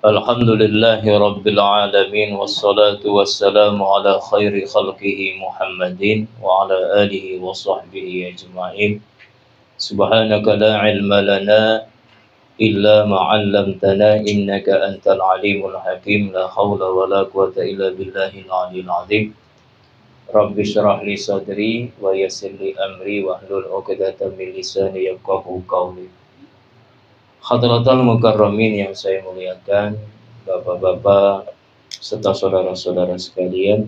Alhamdulillahi Rabbil Alamin. Wassalatu wassalamu ala khairi khalqihi Muhammadin wa ala alihi wa sahbihi ajma'in. Subhanaka la ilma lana illa ma'allamtana innaka antal alimul hakim. La hawla wa la quwata illa billahil aliyil azim. Rabbi syrah li sadri wa yassir li amri wa hlul 'uqdatam min lisani yafqahu qawli. Hadratul mukarramin yang saya muliakan, bapak-bapak serta saudara-saudara sekalian,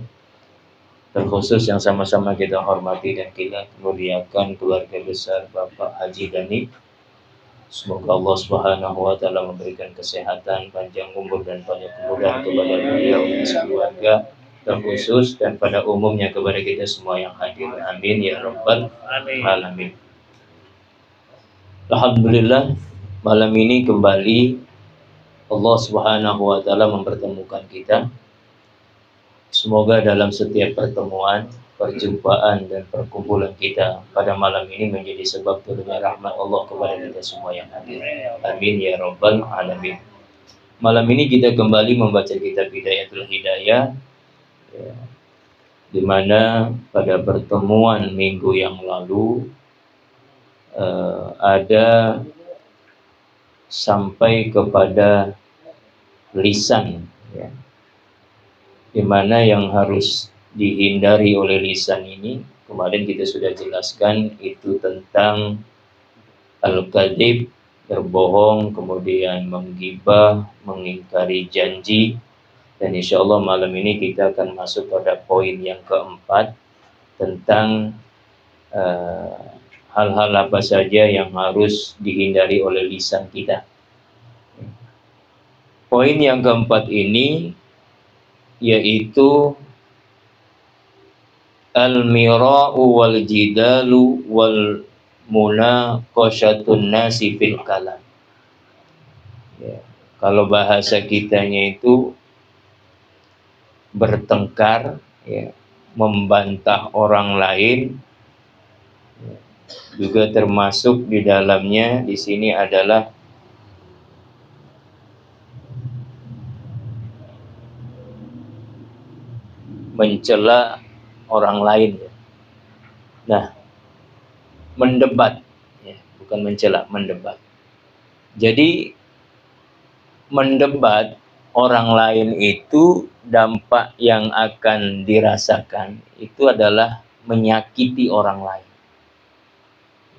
terkhusus yang sama-sama kita hormati dan kita muliakan keluarga besar Bapak Haji Dani. Semoga Allah Subhanahu wa taala memberikan kesehatan, panjang umur dan banyak kemudahan kepada beliau dan keluarga, terkhusus dan pada umumnya kepada kita semua yang hadir. Amin ya rabbal alamin. Alhamdulillah, malam ini kembali Allah Subhanahu wa taala mempertemukan kita. Semoga dalam setiap pertemuan, perjumpaan dan perkumpulan kita pada malam ini menjadi sebab turunnya rahmat Allah kepada kita semua yang hadir. Amin ya rabbal alamin. Malam ini kita kembali membaca kitab Bidayatul Hidayah, ya, di mana pada pertemuan minggu yang lalu ada sampai kepada lisan, ya, di mana yang harus dihindari oleh lisan ini kemarin kita sudah jelaskan, itu tentang al-kadzib, berbohong, kemudian menggibah, mengingkari janji. Dan insya Allah malam ini kita akan masuk pada poin yang keempat, tentang hal-hal apa saja yang harus dihindari oleh lisan kita. Poin yang keempat ini yaitu al-mira'u wal jidalu wal munaqashatun nasi fil kalam. Ya, kalau bahasa kitanya itu bertengkar, ya, membantah orang lain, ya, juga termasuk di dalamnya di sini adalah mencela orang lain. Nah, mendebat, ya, bukan mencela, mendebat. Jadi mendebat orang lain itu dampak yang akan dirasakan itu adalah menyakiti orang lain,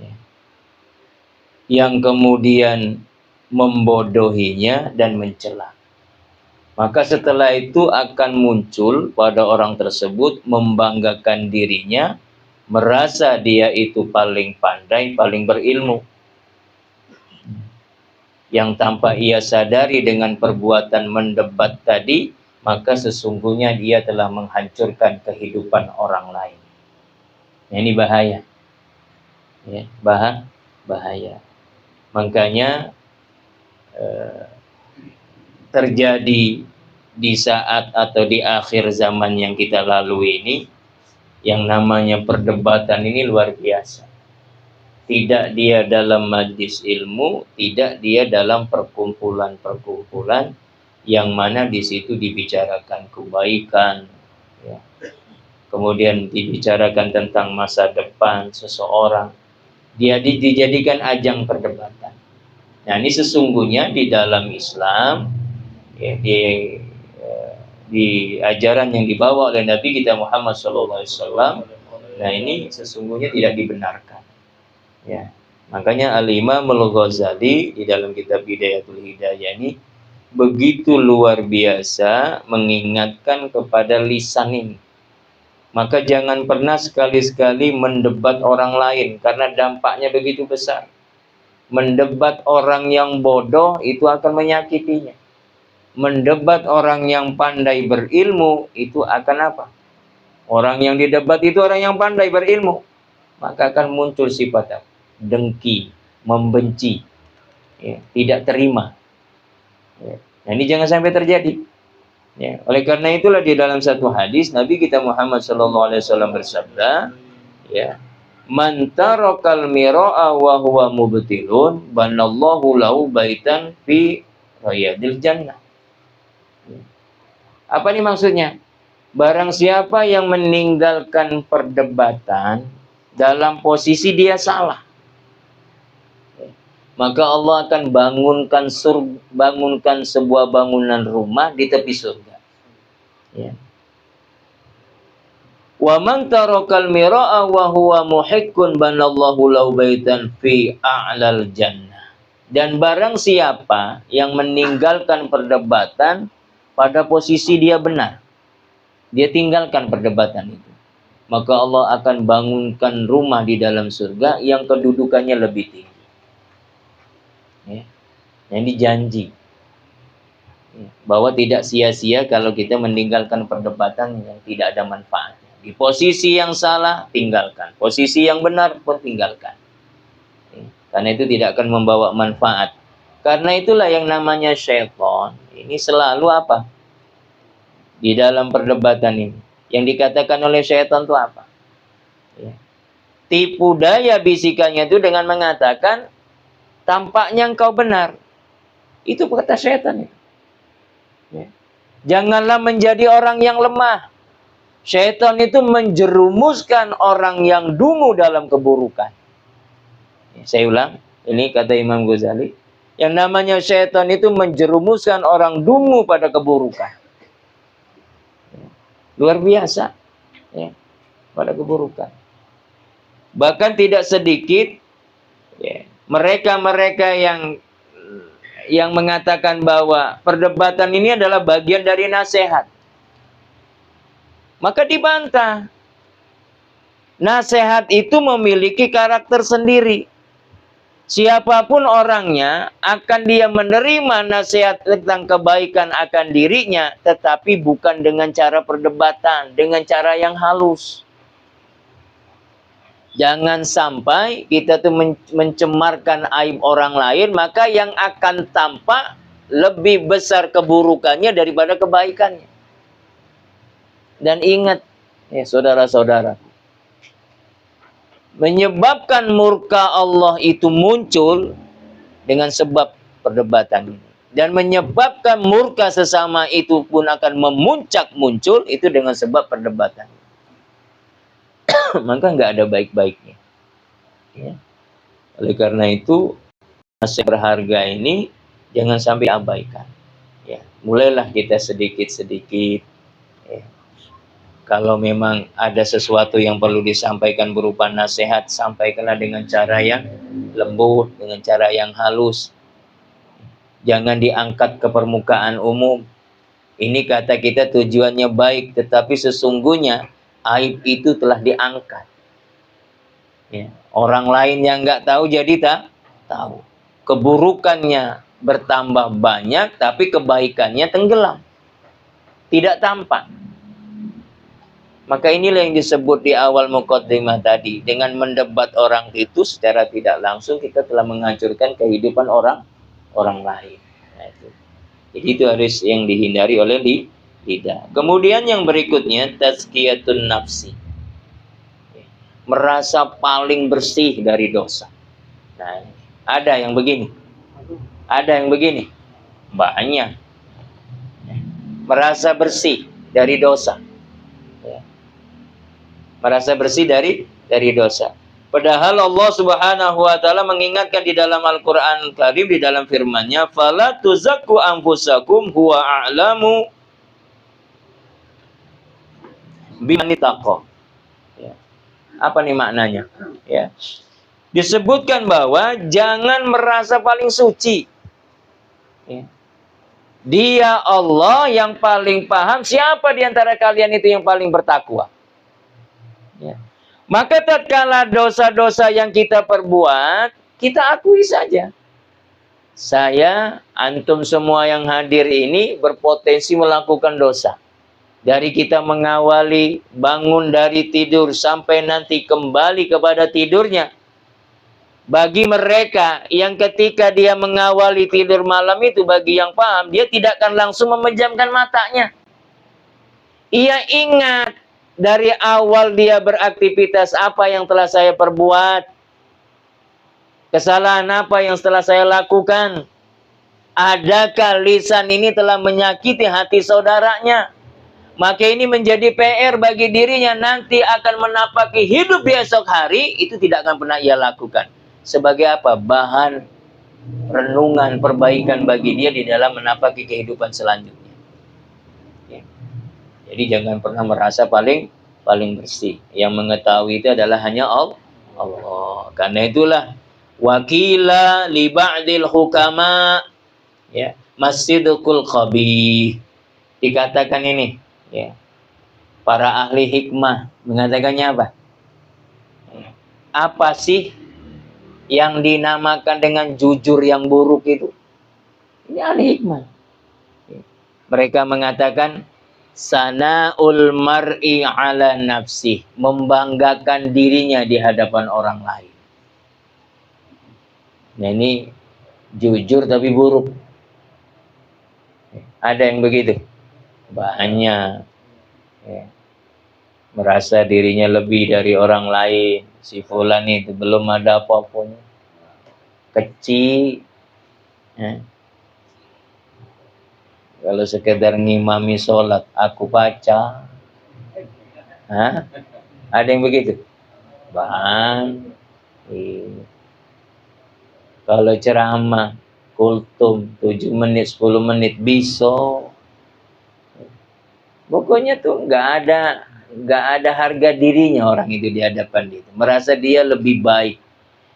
ya, yang kemudian membodohinya dan mencela. Maka setelah itu akan muncul pada orang tersebut membanggakan dirinya, merasa dia itu paling pandai, paling berilmu. Yang tanpa ia sadari dengan perbuatan mendebat tadi, maka sesungguhnya dia telah menghancurkan kehidupan orang lain. Ini bahaya. Ya, bahaya. Makanya terjadi di saat atau di akhir zaman yang kita lalui ini, yang namanya perdebatan ini luar biasa. Tidak dia dalam majlis ilmu, tidak dia dalam perkumpulan-perkumpulan yang mana di situ dibicarakan kebaikan, ya, kemudian dibicarakan tentang masa depan seseorang, dia dijadikan ajang perdebatan. Nah, ini sesungguhnya di dalam Islam, ya, di ajaran yang dibawa oleh Nabi kita Muhammad SAW, nah ini sesungguhnya tidak dibenarkan. Ya, makanya Al-Imam Al-Ghazali di dalam kitab Bidayatul Hidayah ini begitu luar biasa mengingatkan kepada lisan ini. Maka jangan pernah sekali-sekali mendebat orang lain, karena dampaknya begitu besar. Mendebat orang yang bodoh itu akan menyakitinya. Mendebat orang yang pandai berilmu itu akan apa? Orang yang didebat itu orang yang pandai berilmu, maka akan muncul sifat dengki, membenci, ya, tidak terima. Ya. Nah, ini jangan sampai terjadi. Ya. Oleh karena itulah di dalam satu hadis Nabi kita Muhammad SAW bersabda, ya, man tarakal mira'a wa huwa mubtilun banallahu lahu baitan fi riyadil jannah. Apa nih maksudnya? Barang siapa yang meninggalkan perdebatan dalam posisi dia salah, maka Allah akan bangunkan sebuah bangunan rumah di tepi surga. Ya. Wa man tarakal mira'a wa huwa muhiqqun banallahu lahu baitan fi a'lal jannah. Dan barang siapa yang meninggalkan perdebatan pada posisi dia benar, dia tinggalkan perdebatan itu, maka Allah akan bangunkan rumah di dalam surga yang kedudukannya lebih tinggi. Ya. Ini janji bahwa tidak sia-sia kalau kita meninggalkan perdebatan yang tidak ada manfaatnya. Di posisi yang salah, tinggalkan. Posisi yang benar pun tinggalkan. Karena itu tidak akan membawa manfaat. Karena itulah yang namanya syaitan. Ini selalu apa? Di dalam perdebatan ini. Yang dikatakan oleh syaitan itu apa? Ya. Tipu daya bisikannya itu dengan mengatakan, tampaknya engkau benar. Itu kata syaitan. Ya. Janganlah menjadi orang yang lemah. Syaitan itu menjerumuskan orang yang dungu dalam keburukan. Saya ulang, ini kata Imam Ghazali. Yang namanya syaitan itu menjerumuskan orang dungu pada keburukan. Luar biasa. Ya, pada keburukan. Bahkan tidak sedikit ya, mereka-mereka yang mengatakan bahwa perdebatan ini adalah bagian dari nasihat. Maka dibantah. Nasihat itu memiliki karakter sendiri. Siapapun orangnya akan dia menerima nasihat tentang kebaikan akan dirinya, tetapi bukan dengan cara perdebatan, dengan cara yang halus. Jangan sampai kita tuh mencemarkan aib orang lain, maka yang akan tampak lebih besar keburukannya daripada kebaikannya. Dan ingat, ya saudara-saudara, menyebabkan murka Allah itu muncul dengan sebab perdebatan ini. Dan menyebabkan murka sesama itu pun akan memuncak muncul itu dengan sebab perdebatan. Maka nggak ada baik-baiknya. Ya. Oleh karena itu, nasihat berharga ini jangan sampai abaikan. Ya. Mulailah kita sedikit-sedikit. Ya. Kalau memang ada sesuatu yang perlu disampaikan berupa nasihat, sampaikanlah dengan cara yang lembut, dengan cara yang halus. Jangan diangkat ke permukaan umum. Ini kata kita tujuannya baik, tetapi sesungguhnya aib itu telah diangkat. Ya. Orang lain yang nggak tahu jadi tak tahu. Keburukannya bertambah banyak, tapi kebaikannya tenggelam. Tidak tampak. Maka inilah yang disebut di awal muqaddimah tadi. Dengan mendebat orang itu secara tidak langsung kita telah menghancurkan kehidupan orang lain. Nah, itu. Jadi itu harus yang dihindari oleh lidah. Kemudian yang berikutnya tazkiyatun nafsi. Merasa paling bersih dari dosa. Nah, ada yang begini. Ada yang begini. Banyak. Merasa bersih dari dosa. Merasa bersih dari dosa. Padahal Allah Subhanahu wa taala mengingatkan di dalam Al-Qur'an Karim, di dalam firman-Nya, "Fala tuzakku anfusakum huwa a'lamu biman ittaqa." Ya. Apa nih maknanya? Ya. Disebutkan bahwa jangan merasa paling suci. Ya. Dia Allah yang paling paham siapa di antara kalian itu yang paling bertakwa. Ya. Maka tatkala dosa-dosa yang kita perbuat, kita akui saja. Saya, antum semua yang hadir ini berpotensi melakukan dosa. Dari kita mengawali, bangun dari tidur, sampai nanti kembali kepada tidurnya. Bagi mereka yang ketika dia mengawali tidur malam itu, bagi yang paham, dia tidak akan langsung memejamkan matanya. Ia ingat, dari awal dia beraktivitas apa yang telah saya perbuat. Kesalahan apa yang telah saya lakukan. Adakah lisan ini telah menyakiti hati saudaranya? Maka ini menjadi PR bagi dirinya, nanti akan menapaki hidup di esok hari, itu tidak akan pernah ia lakukan. Sebagai apa? Bahan renungan, perbaikan bagi dia di dalam menapaki kehidupan selanjutnya. Ya. Jadi jangan pernah merasa paling bersih. Yang mengetahui itu adalah hanya Allah. Karena itulah wakila li ba'dil hukama, ya, masjidul qabih. Dikatakan ini, ya, para ahli hikmah mengatakannya apa? Apa sih yang dinamakan dengan jujur yang buruk itu? Ini ahli hikmah. Mereka mengatakan sana'ul mar'i ala nafsi, membanggakan dirinya di hadapan orang lain. Nah, ini jujur tapi buruk. Ada yang begitu? Banyak. Ya. Merasa dirinya lebih dari orang lain. Si fulan itu belum ada apa-apanya. Kecil. Ya. Kalau sekedar ngimami sholat, aku baca. Hah? Ada yang begitu? Bang. Kalau ceramah, kultum 7 menit, 10 menit bisa. Pokoknya tuh nggak ada harga dirinya orang itu di hadapan dia. Merasa dia lebih baik.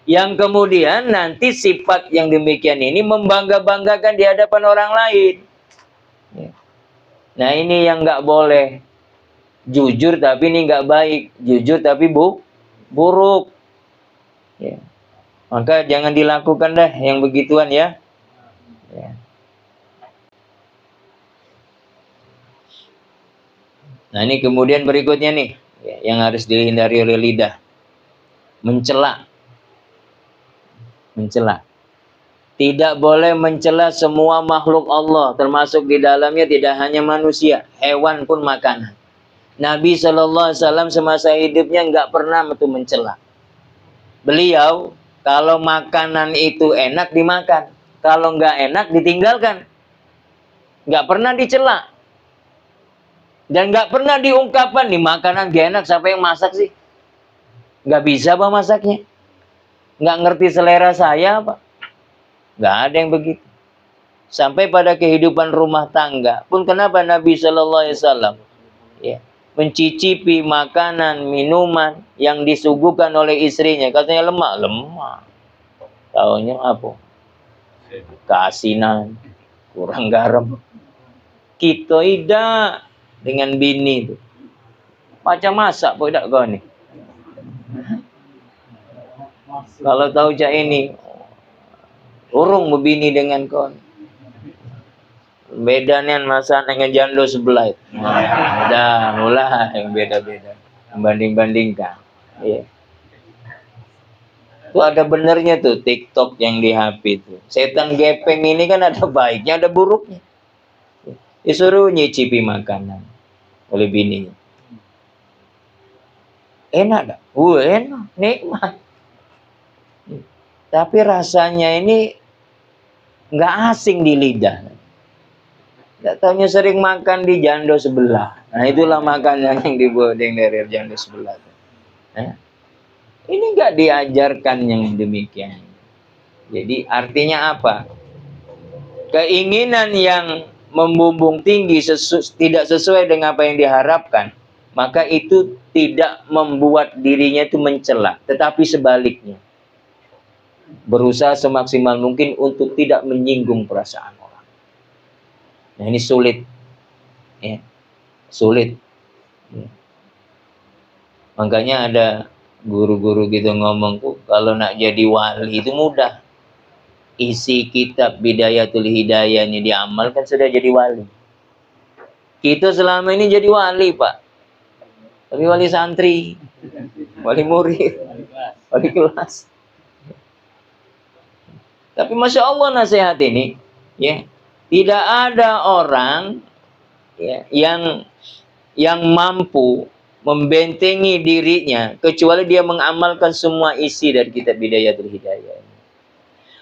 Yang kemudian nanti sifat yang demikian ini membangga-banggakan di hadapan orang lain. Nah, ini yang nggak boleh. Jujur tapi ini nggak baik. Jujur tapi buruk. Ya. Maka jangan dilakukan dah yang begituan ya. Nah, ini kemudian berikutnya nih, yang harus dihindari oleh lidah. Mencela. Tidak boleh mencela semua makhluk Allah, termasuk di dalamnya tidak hanya manusia, hewan pun makanan. Nabi SAW semasa hidupnya nggak pernah itu mencela. Beliau kalau makanan itu enak dimakan, kalau nggak enak ditinggalkan. Nggak pernah dicela. Dan nggak pernah diungkapkan nih makanan gak enak, siapa yang masak sih? Nggak bisa apa masaknya? Nggak ngerti selera saya apa? Nggak ada yang begitu. Sampai pada kehidupan rumah tangga pun kenapa Nabi SAW mencicipi makanan, minuman yang disuguhkan oleh istrinya. Katanya lemah. Taunya apa? Keasinan, kurang garam. Kita tidak dengan bini itu. Macam masak pun tak kau ni. Kalau tahu cak ini, urung membini dengan kau. Bedanya masak dengan jando sebelah itu. Dah mulai yang beda-beda. Membanding-bandingkan. Ya. Itu ada benernya tuh TikTok yang di HP itu. Setan gepeng ini kan ada baiknya, ada buruknya. Disuruh nyicipi makanan oleh bininya. Enak tak? Enak, nikmat. Tapi rasanya ini nggak asing di lidah. Nggak taunya sering makan di jando sebelah. Nah, itulah makanan yang dibodeng dari jando sebelah. Ini nggak diajarkan yang demikian. Jadi artinya apa? Keinginan yang membumbung tinggi tidak sesuai dengan apa yang diharapkan, maka itu tidak membuat dirinya itu mencela, tetapi sebaliknya berusaha semaksimal mungkin untuk tidak menyinggung perasaan orang. Nah, ini sulit, ya. Sulit. Ya. Makanya ada guru-guru gitu ngomong, kalau nak jadi wali itu mudah. Isi kitab Bidayatul Hidayah ini diamalkan sudah jadi wali. Kita selama ini jadi wali, Pak. Tapi wali santri, wali murid, wali kelas. Tapi Masya Allah nasihat ini, ya, tidak ada orang ya, yang mampu membentengi dirinya kecuali dia mengamalkan semua isi dari kitab Bidayatul Hidayah.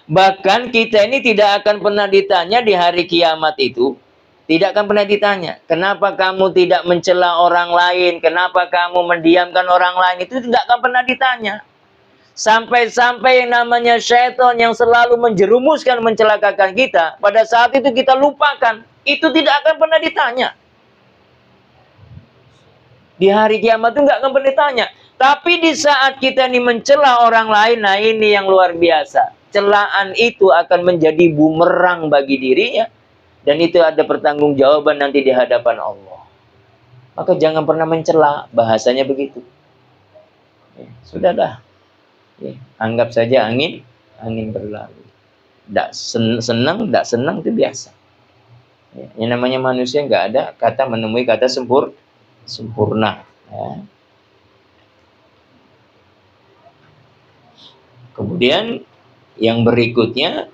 Bahkan kita ini tidak akan pernah ditanya di hari kiamat itu, Tidak akan pernah ditanya, kenapa kamu tidak mencela orang lain, kenapa kamu mendiamkan orang lain, itu tidak akan pernah ditanya. Sampai-sampai yang namanya syaitan yang selalu menjerumuskan, mencelakakan kita, pada saat itu kita lupakan, itu tidak akan pernah ditanya. Di hari kiamat itu nggak akan pernah ditanya. Tapi di saat kita ini mencela orang lain, nah ini yang luar biasa. Celaan itu akan menjadi bumerang bagi dirinya. Dan itu ada pertanggungjawaban nanti di hadapan Allah. Maka jangan pernah mencela, bahasanya begitu. Ya, sudah dah. Ya, anggap saja angin berlalu. Tidak senang, tidak senang itu biasa. Ya, yang namanya manusia nggak ada kata menemui kata sempurna. Ya. Kemudian yang berikutnya,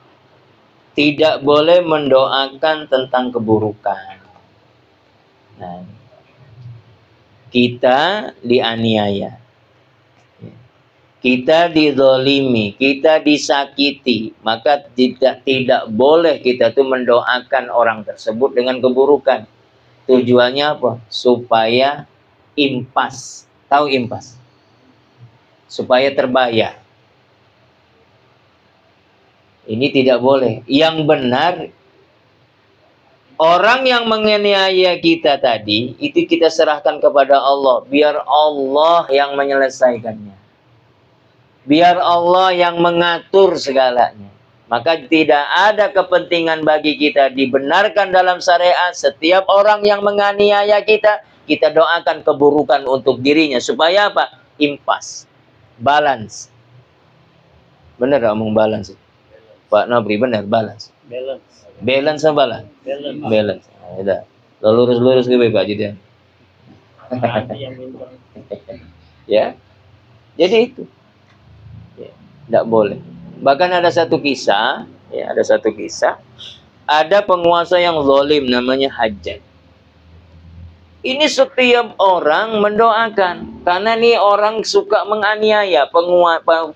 tidak boleh mendoakan tentang keburukan. Nah, kita dianiaya, kita dizolimi, kita disakiti, maka tidak boleh kita tuh mendoakan orang tersebut dengan keburukan. Tujuannya apa? Supaya impas. Tahu impas? Supaya terbayar. Ini tidak boleh. Yang benar, orang yang menganiaya kita tadi, itu kita serahkan kepada Allah. Biar Allah yang menyelesaikannya. Biar Allah yang mengatur segalanya. Maka tidak ada kepentingan bagi kita dibenarkan dalam syariat. Setiap orang yang menganiaya kita, kita doakan keburukan untuk dirinya. Supaya apa? Impas. Balance. Benar ngomong balance? Pak Nobri, benar, balance. Balance sama balance? Balance. Nah, ya, lurus-lurus lebih Pak jadi. Ya. Jadi itu. Ya, tidak boleh. Bahkan ada satu kisah, ada penguasa yang zalim namanya Hajjaj. Ini setiap orang mendoakan karena nih orang suka menganiaya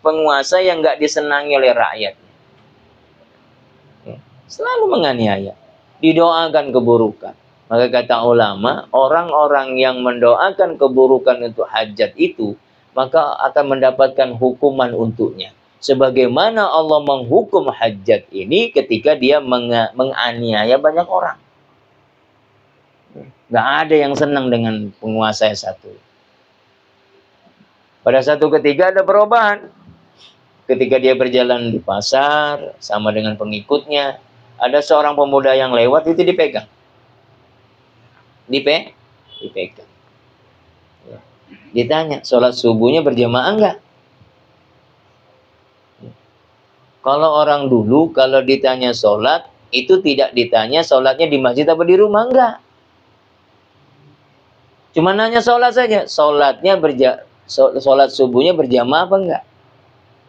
penguasa yang nggak disenangi oleh rakyat. Selalu menganiaya, didoakan keburukan. Maka kata ulama, orang-orang yang mendoakan keburukan untuk Hajjaj itu, maka akan mendapatkan hukuman untuknya. Sebagaimana Allah menghukum Hajjaj ini ketika dia menganiaya banyak orang. Gak ada yang senang dengan penguasa yang satu. Pada satu ketika ada perubahan. Ketika dia berjalan di pasar sama dengan pengikutnya, ada seorang pemuda yang lewat, itu dipegang. Dipegang. Ya. Ditanya, sholat subuhnya berjamaah enggak? Kalau orang dulu, kalau ditanya sholat, itu tidak ditanya sholatnya di masjid apa di rumah, enggak. Cuma nanya sholat saja. Sholat subuhnya berjamaah apa enggak?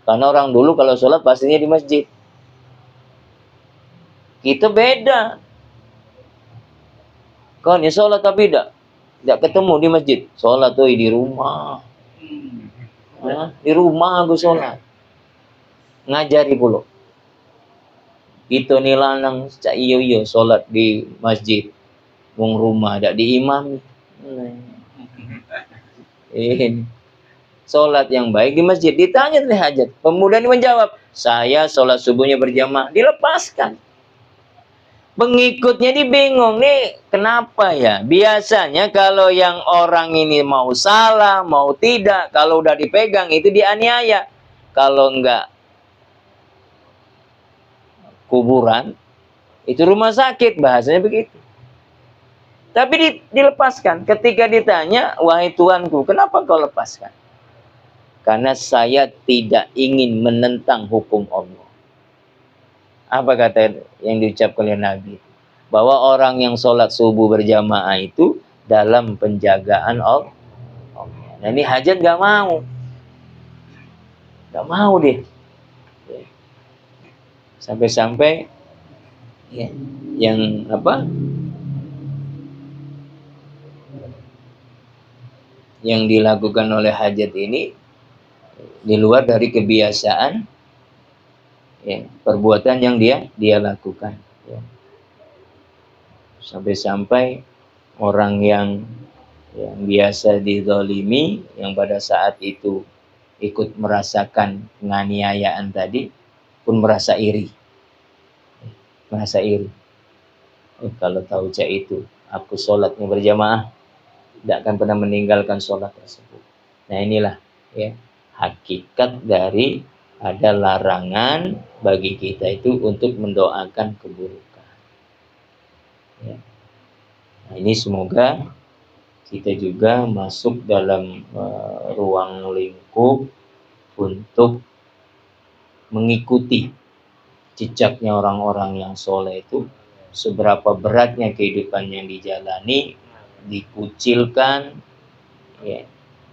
Karena orang dulu kalau sholat pastinya di masjid. Kita beda. Kau ini sholat tapi tidak ketemu di masjid. Sholat tuh di rumah. Di rumah aku sholat. Ngajari pula. Itu nih lanang cak iyo sholat di masjid. Wong rumah ada di imam. Ini sholat yang baik di masjid. Ditanya oleh Hajjaj. Pemuda ini menjawab, saya sholat subuhnya berjamaah. Dilepaskan. Pengikutnya ini bingung nih, kenapa ya? Biasanya kalau yang orang ini mau salah, mau tidak, kalau udah dipegang itu dianiaya. Kalau enggak kuburan, itu rumah sakit, bahasanya begitu. Tapi dilepaskan. Ketika ditanya, wahai Tuanku, kenapa kau lepaskan? Karena saya tidak ingin menentang hukum Allah. Apa kata yang diucapkan oleh Nabi? Bahwa orang yang sholat subuh berjamaah itu dalam penjagaan Allah. Nah ini Hajjaj gak mau. Gak mau dia. Sampai-sampai ya, yang apa? Yang dilakukan oleh Hajjaj ini di luar dari kebiasaan, ya, perbuatan yang dia lakukan. Ya. Sampai-sampai orang yang biasa dizalimi, yang pada saat itu ikut merasakan penganiayaan tadi, pun merasa iri. Kalau tahu cak itu, aku sholatnya berjamaah, tidak akan pernah meninggalkan sholat tersebut. Nah inilah ya hakikat dari ada larangan bagi kita itu untuk mendoakan keburukan. Ya. Nah ini semoga kita juga masuk dalam ruang lingkup untuk mengikuti jejaknya orang-orang yang soleh itu, seberapa beratnya kehidupan yang dijalani, dikucilkan, ya,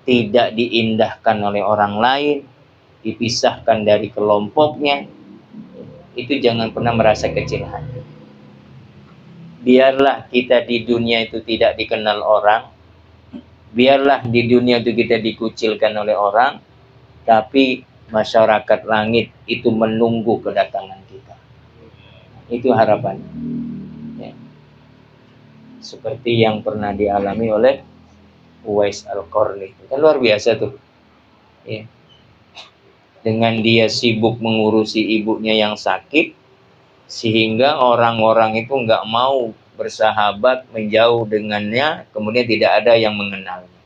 tidak diindahkan oleh orang lain, dipisahkan dari kelompoknya, itu jangan pernah merasa kecil hati. Biarlah kita di dunia itu tidak dikenal orang, biarlah di dunia itu kita dikucilkan oleh orang, tapi masyarakat langit itu menunggu kedatangan kita. Itu harapannya. Ya. Seperti yang pernah dialami oleh Uwais Al-Qarni. Kan luar biasa tuh. Ya. Dengan dia sibuk mengurusi ibunya yang sakit, sehingga orang-orang itu nggak mau bersahabat, menjauh dengannya, kemudian tidak ada yang mengenalnya.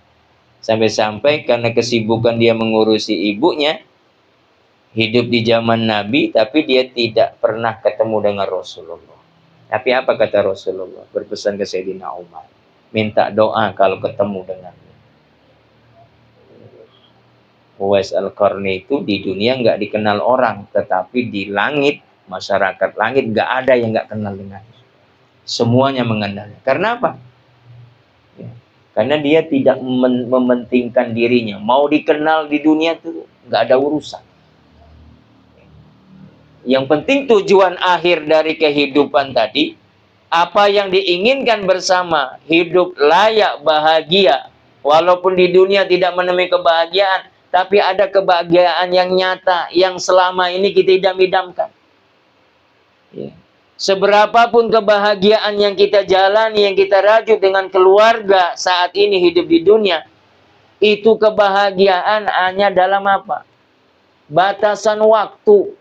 Sampai-sampai karena kesibukan dia mengurusi ibunya, hidup di zaman Nabi, tapi dia tidak pernah ketemu dengan Rasulullah. Tapi apa kata Rasulullah? Berpesan ke Sayyidina Umar, minta doa kalau ketemu dengannya. Uwais Al-Qarni itu di dunia nggak dikenal orang, tetapi di langit, masyarakat langit nggak ada yang nggak kenal dengannya. Semuanya mengenalnya. Karena apa? Ya. Karena dia tidak mementingkan dirinya. Mau dikenal di dunia itu nggak ada urusan. Yang penting tujuan akhir dari kehidupan tadi, apa yang diinginkan bersama, hidup layak, bahagia. Walaupun di dunia tidak menemui kebahagiaan, tapi ada kebahagiaan yang nyata, yang selama ini kita idam-idamkan. Ya. Seberapapun kebahagiaan yang kita jalani, yang kita rajut dengan keluarga saat ini hidup di dunia, itu kebahagiaan hanya dalam apa? Batasan waktu.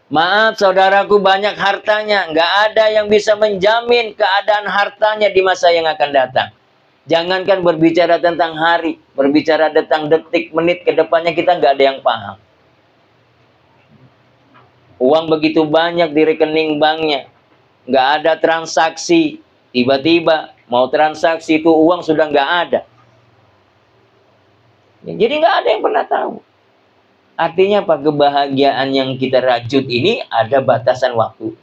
Maaf saudaraku, banyak hartanya, nggak ada yang bisa menjamin keadaan hartanya di masa yang akan datang. Jangankan berbicara tentang hari, berbicara tentang detik, menit ke depannya kita nggak ada yang paham. Uang begitu banyak di rekening banknya, nggak ada transaksi, tiba-tiba mau transaksi itu uang sudah nggak ada. Jadi nggak ada yang pernah tahu. Artinya apa? Kebahagiaan yang kita rajut ini ada batasan waktu.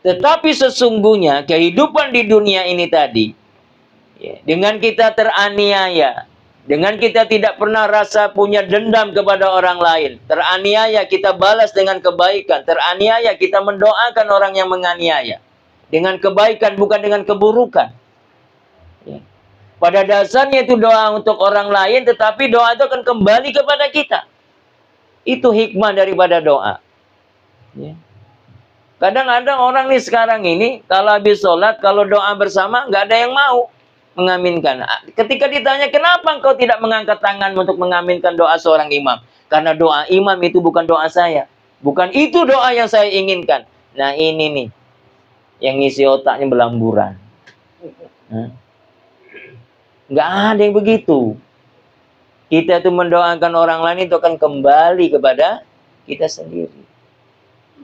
Tetapi sesungguhnya kehidupan di dunia ini tadi, ya, dengan kita teraniaya, dengan kita tidak pernah rasa punya dendam kepada orang lain, teraniaya kita balas dengan kebaikan, teraniaya kita mendoakan orang yang menganiaya dengan kebaikan bukan dengan keburukan. Ya. Pada dasarnya itu doa untuk orang lain, tetapi doa itu akan kembali kepada kita. Itu hikmah daripada doa. Ya. Kadang-kadang orang nih sekarang ini, kalau habis sholat, kalau doa bersama, nggak ada yang mau mengaminkan. Ketika ditanya, kenapa engkau tidak mengangkat tangan untuk mengaminkan doa seorang imam? Karena doa imam itu bukan doa saya. Bukan itu doa yang saya inginkan. Nah ini nih, yang ngisi otaknya belamburan. Nggak ada yang begitu. Kita itu mendoakan orang lain itu akan kembali kepada kita sendiri.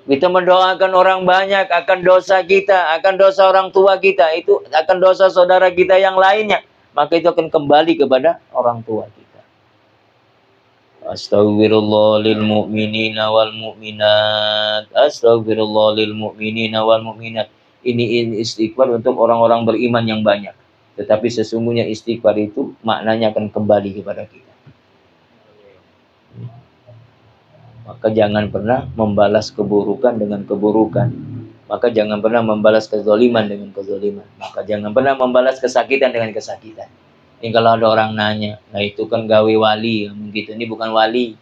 Kita mendoakan orang banyak akan dosa kita, akan dosa orang tua kita, itu akan dosa saudara kita yang lainnya. Maka itu akan kembali kepada orang tua kita. Astaghfirullah lil mu'minina wal mu'minat. Astaghfirullah lil mu'minina wal mu'minat. Ini istighfar untuk orang-orang beriman yang banyak. Tetapi sesungguhnya istighfar itu maknanya akan kembali kepada kita. Maka jangan pernah membalas keburukan dengan keburukan. Maka jangan pernah membalas kezaliman dengan kezaliman. Maka jangan pernah membalas kesakitan dengan kesakitan. Ini kalau ada orang nanya, nah itu kan gawe wali, begitu. Ini bukan wali.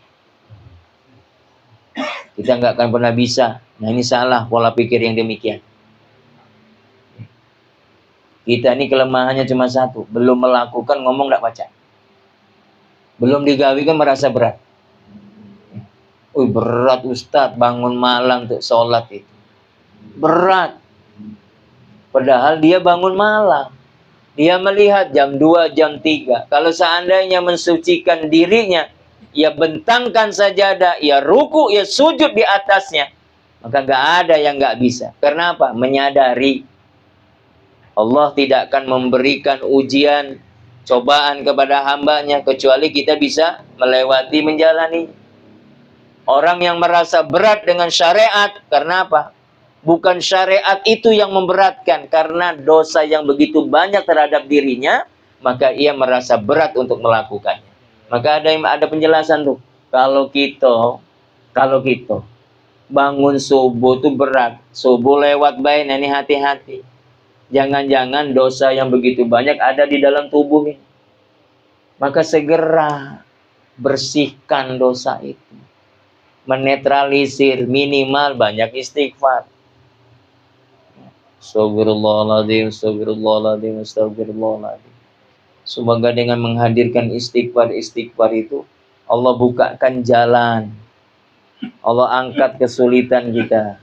Kita nggak akan pernah bisa. Nah ini salah pola pikir yang demikian. Kita ini kelemahannya cuma satu, belum melakukan, ngomong nggak baca. Belum digawi kan merasa berat. Berat Ustadz, bangun malam untuk sholat itu. Berat. Padahal dia bangun malam. Dia melihat jam 2, jam 3. Kalau seandainya mensucikan dirinya, ia bentangkan sajadah, ia ruku, ia sujud di atasnya, maka nggak ada yang nggak bisa. Karena apa? Menyadari Allah tidak akan memberikan ujian, cobaan kepada hambanya kecuali kita bisa melewati, menjalani. Orang yang merasa berat dengan syariat, karena apa? Bukan syariat itu yang memberatkan, karena dosa yang begitu banyak terhadap dirinya, maka ia merasa berat untuk melakukannya. Maka ada penjelasan tuh. Kalau kita bangun subuh itu berat, subuh lewat baik, ini hati-hati. Jangan-jangan dosa yang begitu banyak ada di dalam tubuh ini. Maka segera bersihkan dosa itu. Menetralisir, minimal banyak istighfar. Astagfirullahaladzim, astagfirullahaladzim, astagfirullahaladzim. Semoga dengan menghadirkan istighfar itu, Allah bukakan jalan. Allah angkat kesulitan kita.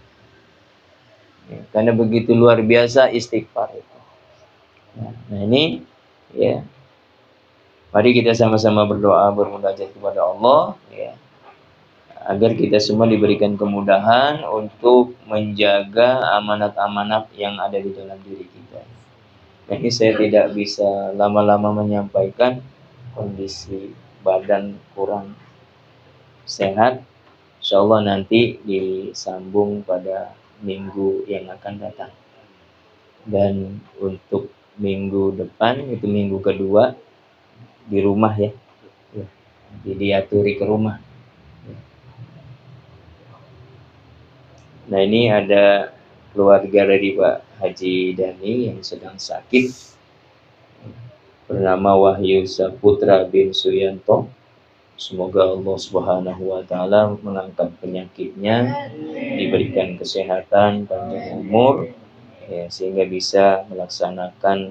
Karena begitu luar biasa istighfar itu. Nah ini, ya. Mari kita sama-sama berdoa, bermunajat kepada Allah, ya. Agar kita semua diberikan kemudahan untuk menjaga amanat-amanat yang ada di dalam diri kita. Ini saya tidak bisa lama-lama menyampaikan, kondisi badan kurang sehat. Insyaallah nanti disambung pada minggu yang akan datang. Dan untuk minggu depan, itu minggu kedua, di rumah ya. Jadi diaturi ke rumah. Nah ini ada keluarga dari Pak Haji Dhani yang sedang sakit, bernama Wahyu Saputra bin Suyanto. Semoga Allah Subhanahu wa Ta'ala mengangkat penyakitnya, diberikan kesehatan, panjang umur, ya, sehingga bisa melaksanakan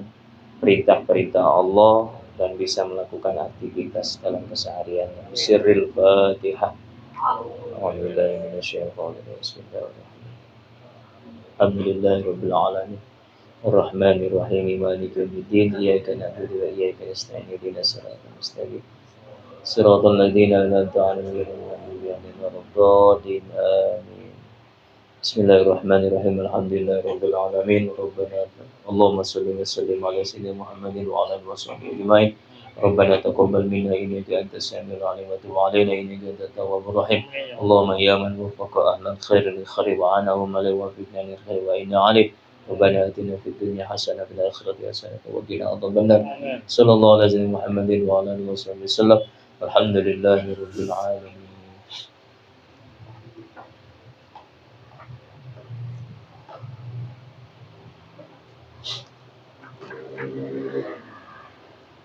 perintah-perintah Allah dan bisa melakukan aktivitas dalam kesehariannya. Sirril Fatihah. Alhamdulillahirabbil alamin. Ar-Rahmanir-Rahim. Maliki yaumiddin. Iyyaka na'budu wa iyyaka nasta'in. Ihdinas siratal mustaqim. Siratal ladzina an'amta 'alaihim ghairil maghdubi 'alaihim waladdallin. Amin. Bismillahirrahmanirrahim. Alhamdulillahirabbil alamin. Rabbana Allahumma shalli wa sallim ala sayyidina Muhammadin wa ala alihi washabbihi ajmain. ربنا تقبل منا إنك أنت السميع العليم وتب علينا إنك أنت التواب الرحيم اللهم يا من وفق أهل الخير للخير وعنهم لا يوفقنا للخير وإنا عليه ربنا آتنا في الدنيا حسنة وفي الآخرة حسنة وقنا عذاب النار صلى الله على سيدنا محمد وعلى آله وصحبه وسلم الحمد لله رب العالمين.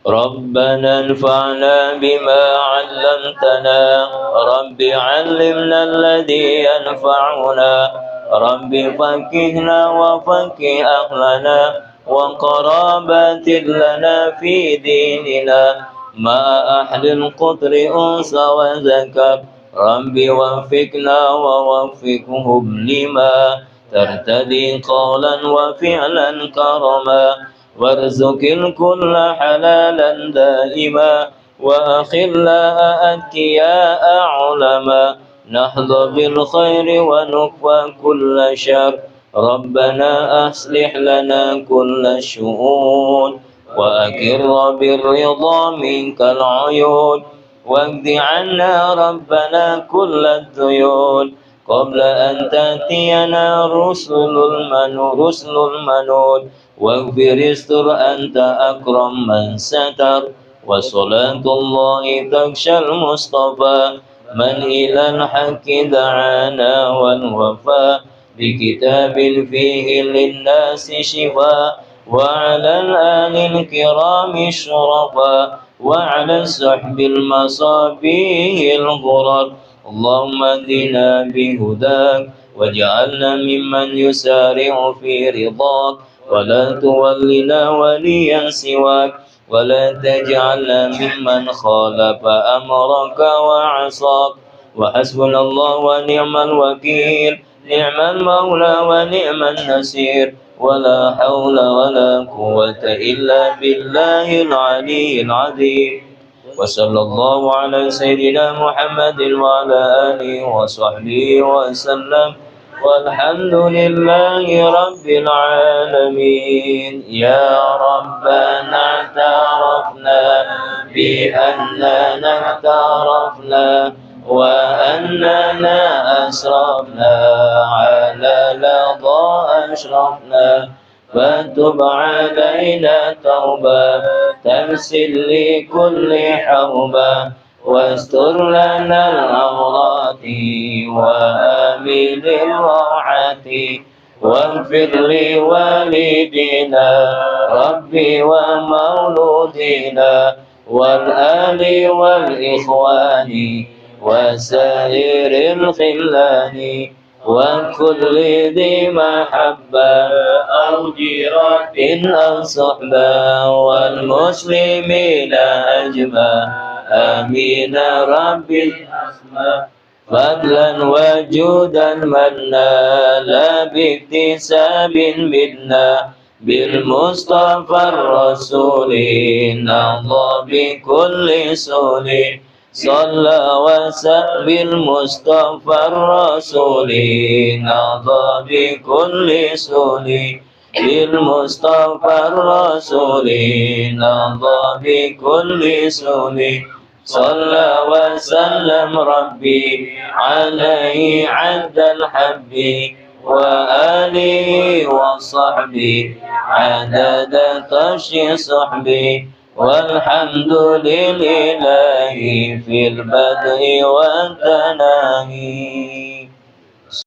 ربنا انفعنا بما علمتنا رب علمنا الذي ينفعنا رب فقهنا وفقه أهلنا وقرابات لنا في ديننا مع أهل القطر أنس وذكر رب وفقنا ووفقهم لما ترتدي قولا وفعلا كرما وارزق الكل حلالا دائما وأخلا أتقياء علما نحظى بالخير ونكفى كل شر ربنا أصلح لنا كل الشؤون وأقر بالرضا منك العيون واقض عنا ربنا كل الديون قبل أن تأتينا رسل المنون واغفر استر أنت أكرم من ستر وصلاة الله تغشى المصطفى من إلى الحق دعانا والوفاء بكتاب فيه للناس شفاء وعلى الآل الكرام الشرفاء وعلى الصحب المصابيح الغرر اللهم اهدنا بهداك واجعلنا ممن يسارع في رضاك ولا تولنا وليا سواك ولا تجعلنا ممن خالف أمرك وعصاك وحسبنا الله ونعم الوكيل نعم المولى ونعم النصير ولا حول ولا قوة إلا بالله العلي العظيم وصلى الله على سيدنا محمد وعلى آله وصحبه وسلم والحمد لله رب العالمين يا ربنا اعترفنا بأننا اعترفنا وأننا أسرفنا على لظى أشرفنا فتب علينا توبة تغسل لكل حوبة واستر لنا العورات وآمن الراحة واغفر لوالدينا ربي ومولودينا والآل والإخوان وسائر الخلان وكل ذي محبة أو جيرة أو صحبة والمسلمين أجمع آمين رب الأسماء فضلا وجودا منا لا باكتساب منا بالمصطفى الرسول نرضى بكل سول صلى وسلم بالمصطفى الرسول نرضى بكل سول بالمصطفى الرسول نرضى بكل سول صلى وسلم ربي عليه عد الحب وآله وصحبه عدد طش صحبه والحمد لله في البدء والتناهي.